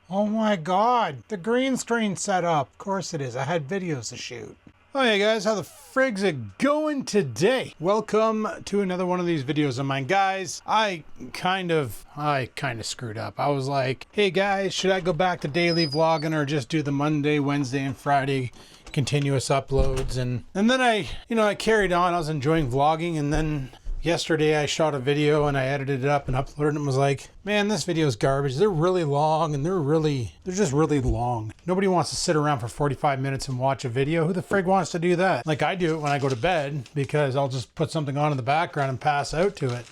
Oh my god, the green screen set up. Of course it is, I had videos to shoot. Oh hey guys, how the frig's it going today? Welcome to another one of these videos of mine. Guys, I kind of screwed up. I was like, hey guys, should I go back to daily vlogging or just do the Monday, Wednesday, and Friday continuous uploads? And then I carried on. I was enjoying vlogging, and then yesterday I shot a video and I edited it up and uploaded it and was like, man, this video is garbage. They're really long and they're just really long. Nobody wants to sit around for 45 minutes and watch a video. Who the frig wants to do that? Like I do it when I go to bed because I'll just put something on in the background and pass out to it.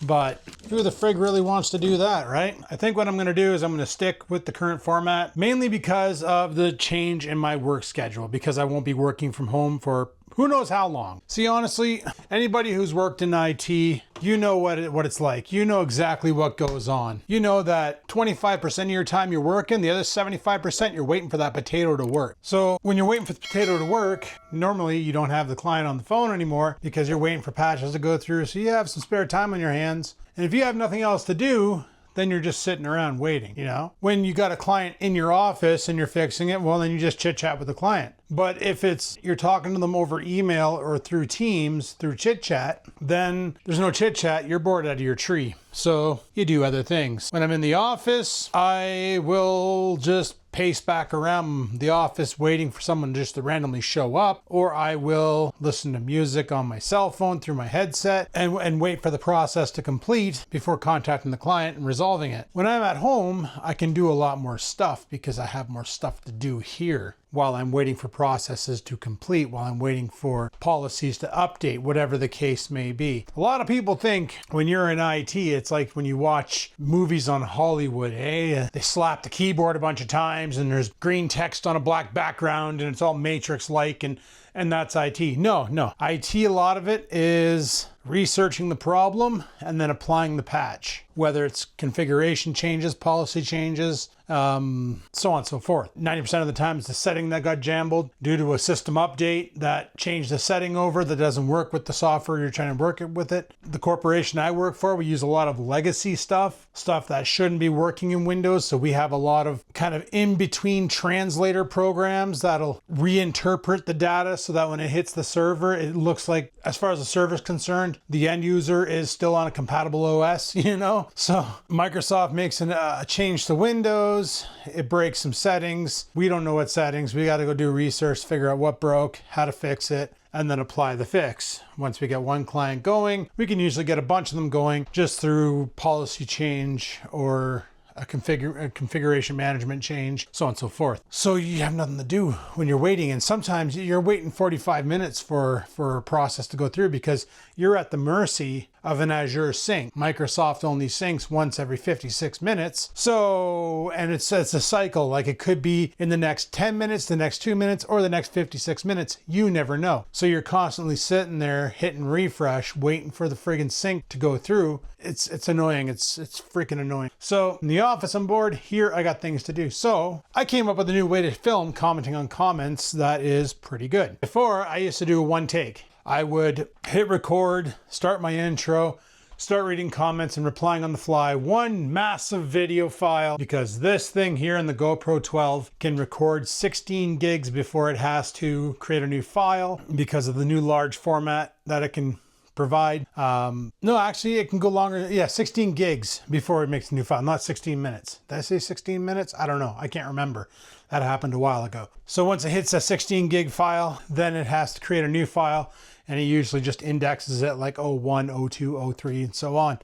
But who the frig really wants to do that, right? I think what I'm gonna do is I'm gonna stick with the current format, mainly because of the change in my work schedule, because I won't be working from home for who knows how long. See, honestly, anybody who's worked in IT, you know what it's like. You know exactly what goes on. You know that 25% of your time you're working, the other 75% you're waiting for that potato to work. So when you're waiting for the potato to work, normally you don't have the client on the phone anymore because you're waiting for patches to go through. So you have some spare time on your hands. And if you have nothing else to do, then you're just sitting around waiting, you know? When you got a client in your office and you're fixing it, well, then you just chit chat with the client. But if you're talking to them over email or through Teams, through chit chat, then there's no chit chat, you're bored out of your tree. So you do other things. When I'm in the office, I will just pace back around the office waiting for someone just to randomly show up, or I will listen to music on my cell phone through my headset and wait for the process to complete before contacting the client and resolving it. When I'm at home, I can do a lot more stuff because I have more stuff to do here while I'm waiting for processes to complete, while I'm waiting for policies to update, whatever the case may be. A lot of people think when you're in IT, it's like when you watch movies on Hollywood, hey, they slap the keyboard a bunch of times and there's green text on a black background and it's all Matrix-like and that's IT. No. IT, a lot of it is researching the problem and then applying the patch, whether it's configuration changes, policy changes, so on and so forth. 90% of the time it's the setting that got jambled due to a system update that changed the setting over that doesn't work with the software you're trying to work with it. The corporation I work for, we use a lot of legacy stuff that shouldn't be working in Windows. So we have a lot of kind of in-between translator programs that'll reinterpret the data so that when it hits the server, it looks like, as far as the server is concerned, the end user is still on a compatible OS, you know? So Microsoft makes a change to Windows, it breaks some settings. We don't know what settings. We got to go do research, figure out what broke, how to fix it, and then apply the fix. Once we get one client going, we can usually get a bunch of them going just through policy change or a configuration management change, so on and so forth. So you have nothing to do when you're waiting, and sometimes you're waiting 45 minutes for a process to go through because you're at the mercy of an Azure sync. Microsoft only syncs once every 56 minutes. So, and it's a cycle, like it could be in the next 10 minutes, the next 2 minutes, or the next 56 minutes. You never know. So you're constantly sitting there hitting refresh, waiting for the friggin' sync to go through. It's annoying. It's freaking annoying. So in the office, I'm bored. Here, I got things to do. So I came up with a new way to film commenting on comments that is pretty good. Before, I used to do a one take. I would hit record, start my intro, start reading comments and replying on the fly. One massive video file, because this thing here in the GoPro 12 can record 16 gigs before it has to create a new file because of the new large format that it can provide. No, actually it can go longer. Yeah, 16 gigs before it makes a new file, not 16 minutes. Did I say 16 minutes? I don't know. I can't remember. That happened a while ago. So once it hits a 16 gig file, then it has to create a new file. And it usually just indexes it like 01, 02, 03, and so on.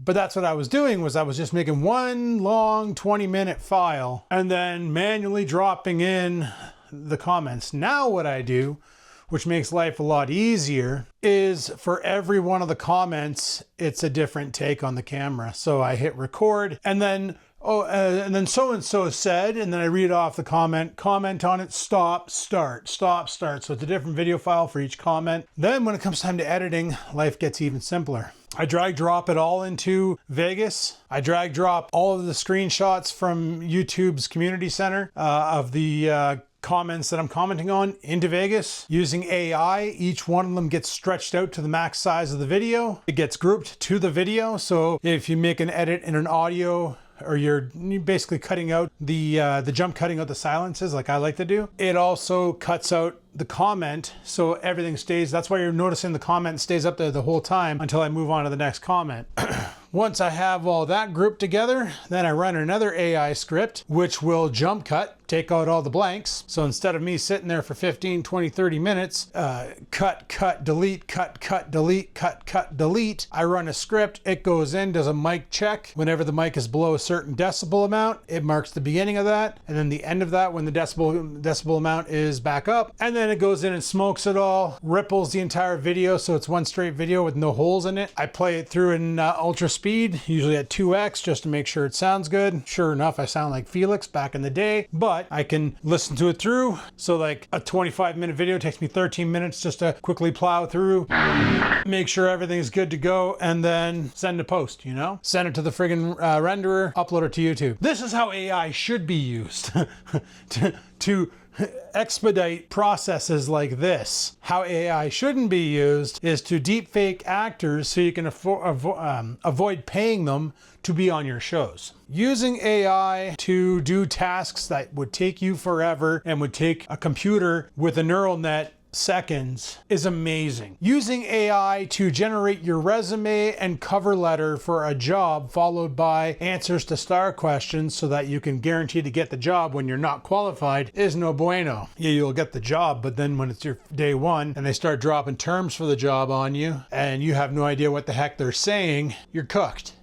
But that's what I was doing, was I was just making one long 20-minute file and then manually dropping in the comments. Now what I do, which makes life a lot easier, is for every one of the comments, it's a different take on the camera. So I hit record and then and then so-and-so said, and then I read off the comment on it, stop, start. So it's a different video file for each comment. Then when it comes time to editing, life gets even simpler. I drag drop it all into Vegas. I drag drop all of the screenshots from YouTube's community center of the comments that I'm commenting on into Vegas using AI. Each one of them gets stretched out to the max size of the video. It gets grouped to the video. So if you make an edit in an audio, or you're basically cutting out the jump, cutting out the silences like I like to do, it also cuts out the comment, so everything stays. That's why you're noticing the comment stays up there the whole time until I move on to the next comment. Once I have all that grouped together, then I run another AI script, which will jump cut, take out all the blanks. So instead of me sitting there for 15, 20, 30 minutes, cut, delete, cut, delete, cut, delete, I run a script. It goes in, does a mic check. Whenever the mic is below a certain decibel amount, it marks the beginning of that, and then the end of that when the decibel amount is back up. And then it goes in and smokes it all, ripples the entire video, so it's one straight video with no holes in it. I play it through in ultra speed, usually at 2x, just to make sure it sounds good. Sure enough, I sound like Felix back in the day, but I can listen to it through. So like a 25-minute video takes me 13 minutes just to quickly plow through, make sure everything's good to go, and then send to post, you know? Send it to the friggin' renderer, upload it to YouTube. This is how AI should be used to expedite processes like this. How AI shouldn't be used is to deepfake actors so you can avoid paying them to be on your shows. Using AI to do tasks that would take you forever and would take a computer with a neural net seconds is amazing. Using AI to generate your resume and cover letter for a job, followed by answers to star questions so that you can guarantee to get the job when you're not qualified, is no bueno. Yeah, you'll get the job, but then when it's your day one and they start dropping terms for the job on you and you have no idea what the heck they're saying, you're cooked.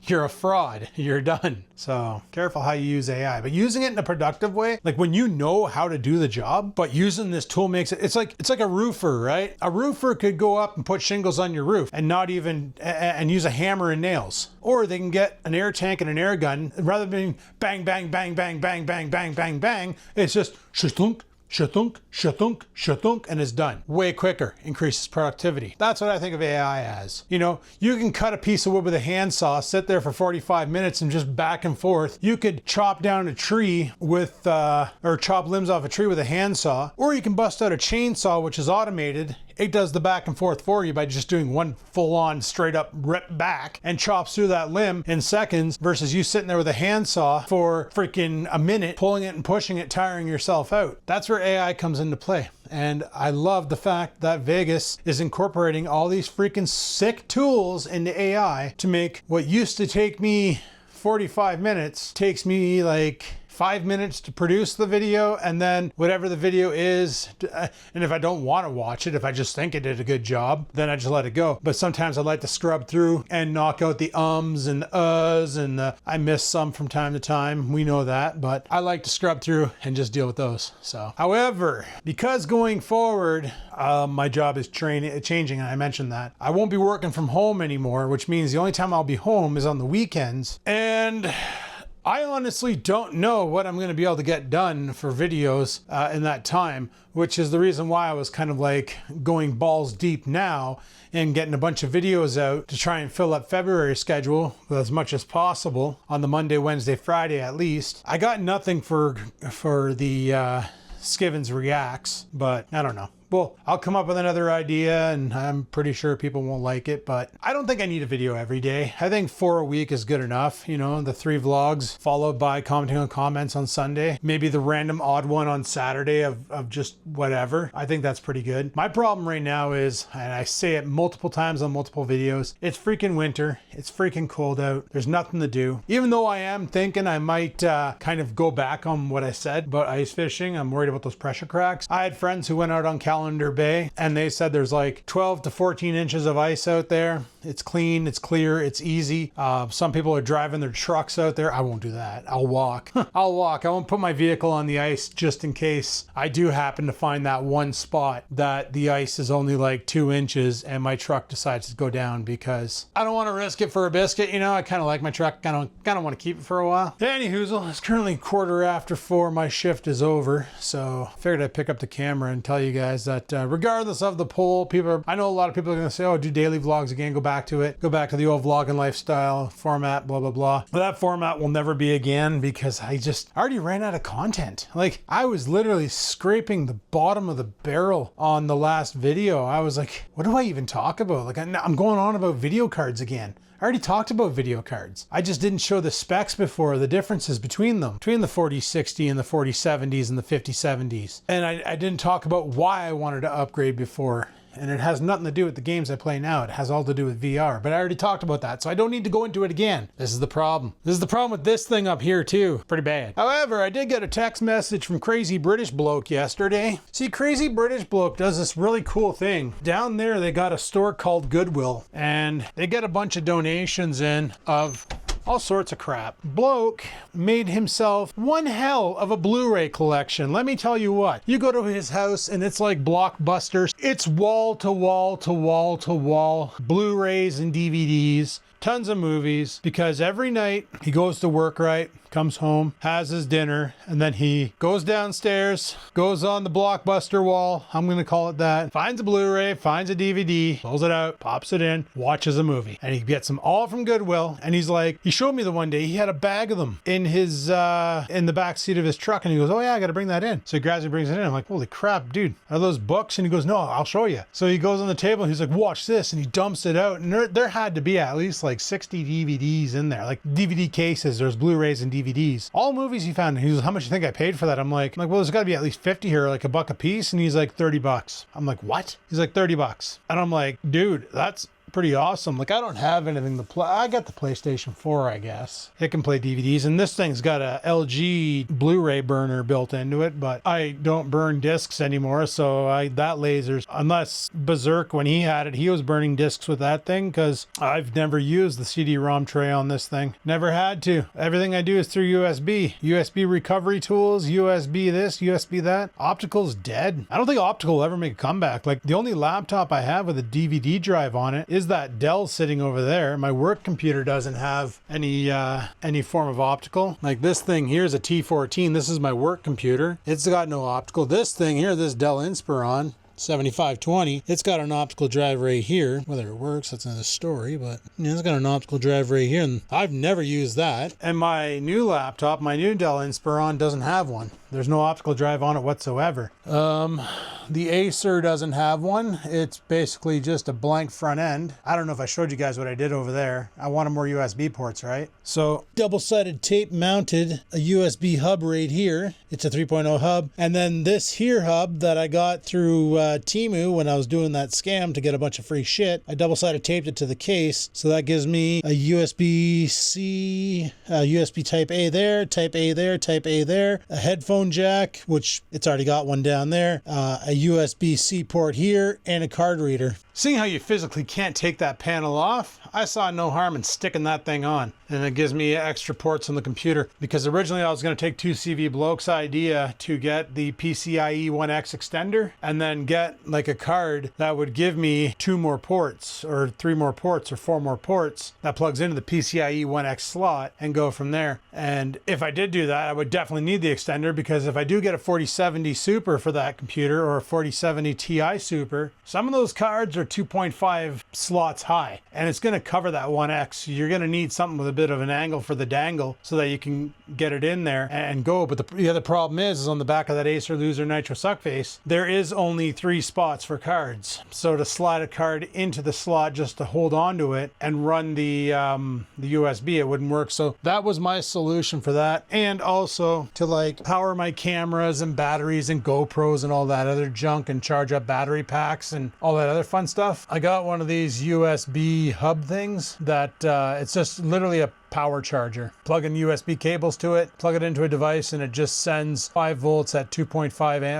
You're a fraud. You're done. So careful how you use AI, but using it in a productive way, like when you know how to do the job, but using this tool makes it, it's like a roofer, right? A roofer could go up and put shingles on your roof and not even, and use a hammer and nails. Or they can get an air tank and an air gun, rather than bang, bang, bang, bang, bang, bang, bang, bang, bang, it's just shthunk, shathunk, shathunk, shathunk, and it's done. Way quicker, increases productivity. That's what I think of AI as. You know, you can cut a piece of wood with a handsaw, sit there for 45 minutes and just back and forth. You could chop down a tree with, or chop limbs off a tree with a handsaw, or you can bust out a chainsaw, which is automated. It does the back and forth for you by just doing one full-on straight up rip back and chops through that limb in seconds, versus you sitting there with a handsaw for freaking a minute, pulling it and pushing it, tiring yourself out. That's where AI comes into play. And I love the fact that Vegas is incorporating all these freaking sick tools into AI to make what used to take me 45 minutes takes me like 5 minutes to produce the video, and then whatever the video is, and if I don't want to watch it, if I just think it did a good job, then I just let it go. But sometimes I like to scrub through and knock out the ums and the uhs, and I miss some from time to time. We know that, but I like to scrub through and just deal with those. So, however, because going forward, my job is changing, and I mentioned that. I won't be working from home anymore, which means the only time I'll be home is on the weekends. And I honestly don't know what I'm going to be able to get done for videos in that time, which is the reason why I was kind of like going balls deep now and getting a bunch of videos out to try and fill up February schedule with as much as possible on the Monday, Wednesday, Friday at least. I got nothing for the Skivens Reacts, but I don't know. Well, I'll come up with another idea, and I'm pretty sure people won't like it, but I don't think I need a video every day. I think 4 a week is good enough. You know, the 3 vlogs followed by commenting on comments on Sunday. Maybe the random odd one on Saturday of just whatever. I think that's pretty good. My problem right now is, and I say it multiple times on multiple videos, it's freaking winter. It's freaking cold out. There's nothing to do. Even though I am thinking I might kind of go back on what I said about ice fishing. I'm worried about those pressure cracks. I had friends who went out on Calendar Bay, and they said there's like 12 to 14 inches of ice out there. It's clean, it's clear, it's easy. Some people are driving their trucks out there. I won't do that. I'll walk. I'll walk. I won't put my vehicle on the ice just in case I do happen to find that one spot that the ice is only like 2 inches and my truck decides to go down, because I don't want to risk it for a biscuit. You know, I kind of like my truck. I don't want to keep it for a while. Anywhoozle, it's currently 4:15. My shift is over, so I figured I'd pick up the camera and tell you guys that regardless of the poll, I know a lot of people are going to say, oh, do daily vlogs again, go back back to it, go back to the old vlogging lifestyle format, blah, blah, blah. But that format will never be again because I already ran out of content. Like, I was literally scraping the bottom of the barrel on the last video. I was like, what do I even talk about? Like, I'm going on about video cards again. I already talked about video cards. I just didn't show the specs before, the differences between them, between the 4060 and the 4070s and the 5070s. And I didn't talk about why I wanted to upgrade before. And it has nothing to do with the games I play now. It has all to do with VR, but I already talked about that, so I don't need to go into it again. This is the problem. This is the problem with this thing up here too. Pretty bad. However, I did get a text message from Crazy British Bloke yesterday. See, Crazy British Bloke does this really cool thing. Down there, they got a store called Goodwill, and they get a bunch of donations in of all sorts of crap. Bloke made himself one hell of a Blu-ray collection. Let me tell you what. You go to his house and it's like Blockbuster. It's wall to wall to wall to wall Blu-rays and DVDs. Tons of movies, because every night he goes to work, right? Comes home, has his dinner, and then he goes downstairs, goes on the Blockbuster wall, I'm gonna call it that, finds a Blu-ray, finds a DVD, pulls it out, pops it in, watches a movie. And he gets them all from Goodwill, and he's like, he showed me the one day, he had a bag of them in his, in the back seat of his truck, and he goes, oh yeah, I gotta bring that in. So he grabs it, brings it in. I'm like, holy crap, dude, are those books? And he goes, no, I'll show you. So he goes on the table, and he's like, watch this, and he dumps it out, and there had to be at least like 60 DVDs in there, like DVD cases, there's Blu-rays and DVDs, all movies he found. And he was, how much do you think I paid for that? I'm like, well, there's got to be at least 50 here, like $1 a piece. And he's like, $30. I'm like, what? He's like, $30. And I'm like, dude, that's pretty awesome. Like, I don't have anything to play. I got the PlayStation 4, I guess. It can play DVDs, and this thing's got a LG Blu-ray burner built into it, but I don't burn discs anymore, so that laser's, unless Berserk, when he had it, he was burning discs with that thing, because I've never used the CD-ROM tray on this thing. Never had to. Everything I do is through USB. USB recovery tools, USB this, USB that. Optical's dead. I don't think optical will ever make a comeback. Like, the only laptop I have with a DVD drive on it is that Dell sitting over there. My work computer doesn't have any form of optical. Like, this thing here is a T14. This is my work computer. It's got no optical. This thing here, this Dell Inspiron 7520, it's got an optical drive right here. Whether it works, that's another story, but yeah, it's got an optical drive right here, and I've never used that. And my new laptop, my new Dell Inspiron, doesn't have one. There's no optical drive on it whatsoever. The Acer doesn't have one. It's basically just a blank front end. I don't know if I showed you guys what I did over there. I wanted more USB ports, right? So double-sided tape mounted a USB hub right here. It's a 3.0 hub. And then this here hub that I got through Temu when I was doing that scam to get a bunch of free shit, I double-sided taped it to the case. So that gives me a USB-C, USB Type A there, Type A there, Type A there, a headphone jack, which it's already got one down there, a USB-C port here, and a card reader. Seeing how you physically can't take that panel off, I saw no harm in sticking that thing on. And it gives me extra ports on the computer, because originally I was going to take 2CV Bloke's idea to get the PCIe 1X extender and then get like a card that would give me 2 more ports or 3 more ports or 4 more ports that plugs into the PCIe 1X slot and go from there. And if I did do that, I would definitely need the extender, because if I do get a 4070 Super for that computer or a 4070 Ti Super, some of those cards are 2.5 slots high, and it's going to cover that 1X. You're going to need something with a bit of an angle for the dangle so that you can get it in there and go. But the other problem is on the back of that Acer Loser Nitro Suckface, there is only 3 spots for cards. So to slide a card into the slot just to hold on to it and run the USB, it wouldn't work. So that was my solution for that. And also to like power my cameras and batteries and GoPros and all that other junk and charge up battery packs and all that other fun stuff. I got one of these USB hub things that it's just literally a power charger. Plug in USB cables to it, plug it into a device, and it just sends 5 volts at 2.5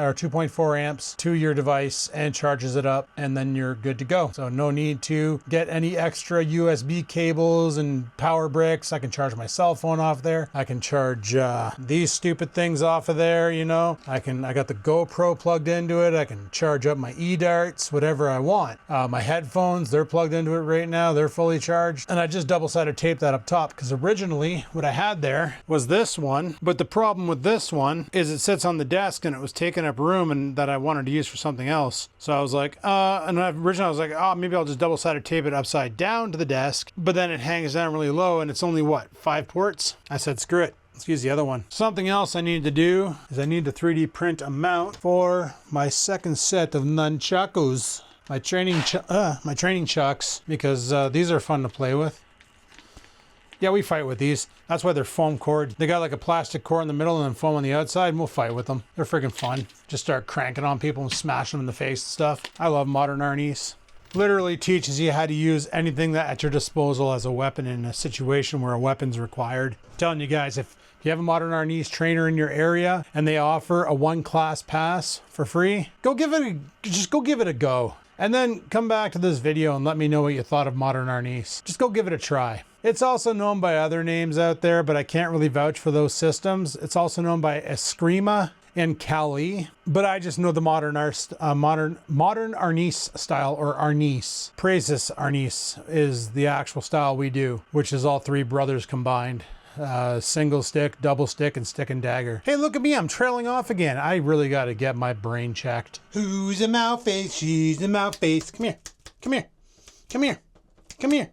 or 2.4 amps to your device and charges it up, and then you're good to go. So no need to get any extra USB cables and power bricks. I can charge my cell phone off there. I can charge these stupid things off of there, you know. I got the GoPro plugged into it. I can charge up my eDarts, whatever I want. My headphones, they're plugged into it right now. They're fully charged. And I just double-sided tape that up top, Because originally what I had there was this one, but the problem with this one is it sits on the desk and it was taking up room and that I wanted to use for something else. So I was like, originally I was like, oh, maybe I'll just double-sided tape it upside down to the desk, but then it hangs down really low and it's only what, 5 ports? I said, screw it. Let's use the other one. Something else I need to do is I need to 3D print a mount for my second set of nunchakus. My training chucks, because these are fun to play with. Yeah, we fight with these. That's why they're foam cord. They got like a plastic core in the middle and then foam on the outside, and we'll fight with them. They're freaking fun. Just start cranking on people and smash them in the face and stuff. I love modern arnis. Literally teaches you how to use anything that at your disposal as a weapon in a situation where a weapon's required. I'm telling you guys, if you have a modern arnis trainer in your area and they offer a 1-class pass for free, just go give it a go. And then come back to this video and let me know what you thought of modern arnis. Just go give it a try. It's also known by other names out there, but I can't really vouch for those systems. It's also known by Eskrima and Kali, but I just know the modern arnis style, or arnis. Praesis arnis is the actual style we do, which is all 3 brothers combined. Single stick, double stick, and stick and dagger. Hey, look at me, I'm trailing off again. I really got to get my brain checked. Who's a mouth face? She's a mouth face. Come here. Come here. Come here. Come here.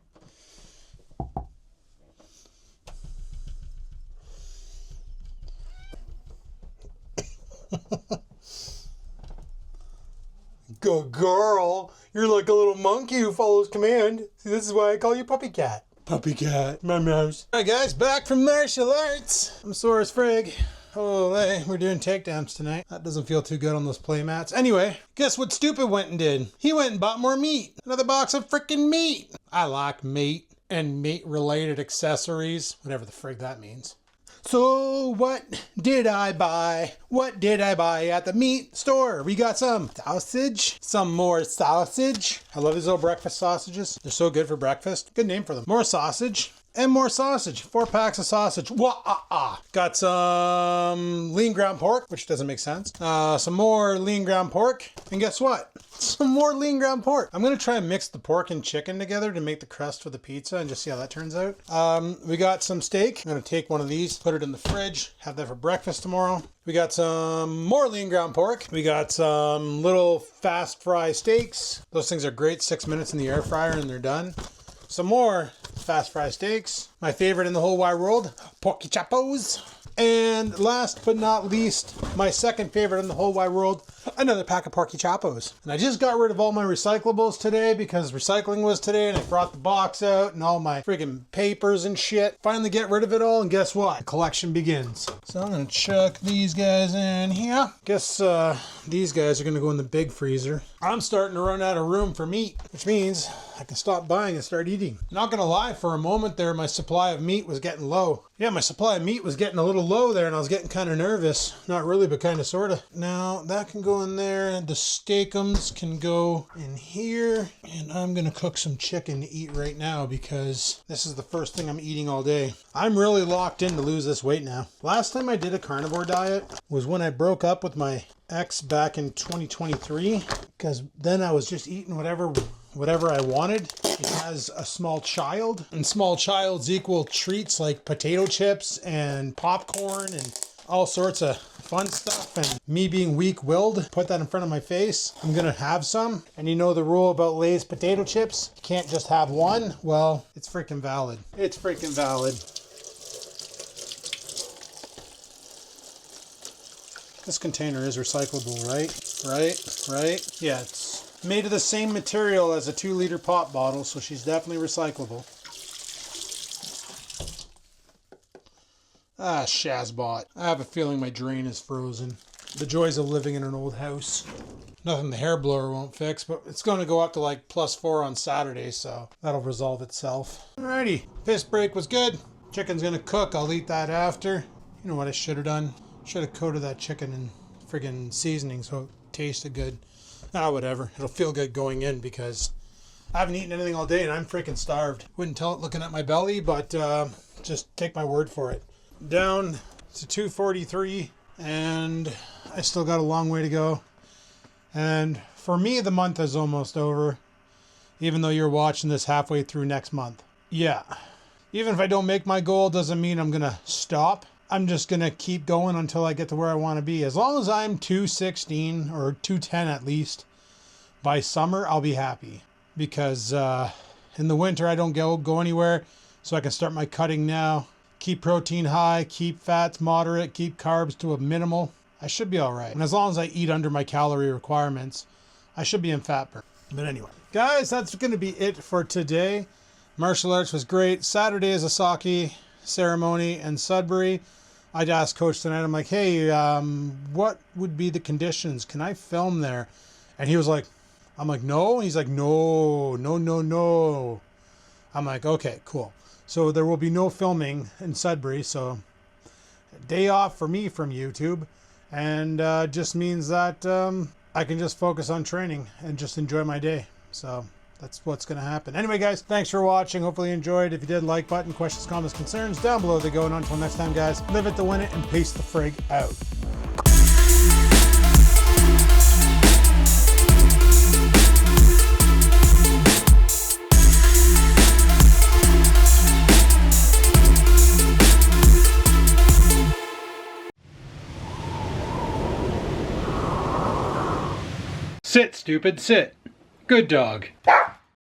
Good girl. You're like a little monkey who follows command. See, this is why I call you Puppy Cat. Puppy Cat, my mouse. Alright guys, back from martial arts. I'm sore as frig. Oh, hey, we're doing takedowns tonight. That doesn't feel too good on those play mats. Anyway, guess what Stupid went and did? He went and bought more meat. Another box of freaking meat. I like meat and meat-related accessories. Whatever the frig that means. So what did I buy? What did I buy at the meat store? We got some sausage, some more sausage. I love these little breakfast sausages. They're so good for breakfast. Good name for them. More sausage and more sausage. 4 packs of sausage. Got some lean ground pork, which doesn't make sense. Some more lean ground pork. And guess what? Some more lean ground pork. I'm going to try and mix the pork and chicken together to make the crust for the pizza and just see how that turns out. We got some steak. I'm going to take one of these, put it in the fridge, have that for breakfast tomorrow. We got some more lean ground pork. We got some little fast fry steaks. Those things are great. 6 minutes in the air fryer and they're done. Some more fast fry steaks. My favorite in the whole wide world, porky chapos. And last but not least, my second favorite in the whole wide world, another pack of Porky Chapos. And I just got rid of all my recyclables today because recycling was today, and I brought the box out and all my friggin' papers and shit. Finally get rid of it all, and guess what? The collection begins. So I'm gonna chuck these guys in here. Guess these guys are gonna go in the big freezer. I'm starting to run out of room for meat, which means I can stop buying and start eating. Not gonna lie, for a moment there, my supply of meat was getting low. Yeah, my supply of meat was getting a little low there, and I was getting kind of nervous. Not really, but kind of, sort of. Now, that can go in there. The steakums can go in here. And I'm going to cook some chicken to eat right now because this is the first thing I'm eating all day. I'm really locked in to lose this weight now. Last time I did a carnivore diet was when I broke up with my ex back in 2023, because then I was just eating whatever I wanted. It has a small child, and small childs equal treats like potato chips and popcorn and all sorts of fun stuff. And me being weak-willed, put that in front of my face. I'm gonna have some. And you know the rule about Lay's potato chips? You can't just have one. Well, it's freaking valid. It's freaking valid. This container is recyclable, right? Right? Yeah, it's made of the same material as a 2-liter pop bottle, so she's definitely recyclable. Ah, Shazbot. I have a feeling my drain is frozen. The joys of living in an old house. Nothing the hair blower won't fix, but it's going to go up to like +4 on Saturday, so that'll resolve itself. Alrighty, fist break was good. Chicken's going to cook. I'll eat that after. You know what I should have done? Should have coated that chicken in friggin' seasoning so it tasted good. Ah, whatever. It'll feel good going in because I haven't eaten anything all day and I'm freaking starved. Wouldn't tell it looking at my belly, but just take my word for it. Down to 243 and I still got a long way to go. And for me, the month is almost over, even though you're watching this halfway through next month. Yeah, Even if I don't make my goal, doesn't mean I'm gonna stop. I'm just gonna keep going until I get to where I want to be. As long as I'm 216 or 210 at least by summer, I'll be happy. Because in the winter I don't go anywhere, so I can start my cutting now. Keep protein high, keep fats moderate, keep carbs to a minimal. I should be all right. And as long as I eat under my calorie requirements, I should be in fat burn. But anyway, guys, that's going to be it for today. Martial arts was great. Saturday is a sake ceremony in Sudbury. I'd asked Coach tonight, I'm like, hey, what would be the conditions? Can I film there? And he was like, I'm like, no. He's like, no. I'm like, okay, cool. So there will be no filming in Sudbury. So day off for me from YouTube. And just means that I can just focus on training and just enjoy my day. So that's what's going to happen. Anyway, guys, thanks for watching. Hopefully you enjoyed. If you did, like button, questions, comments, concerns, down below they go. And until next time, guys, live it to win it and peace the frig out. Sit, stupid, sit. Good dog.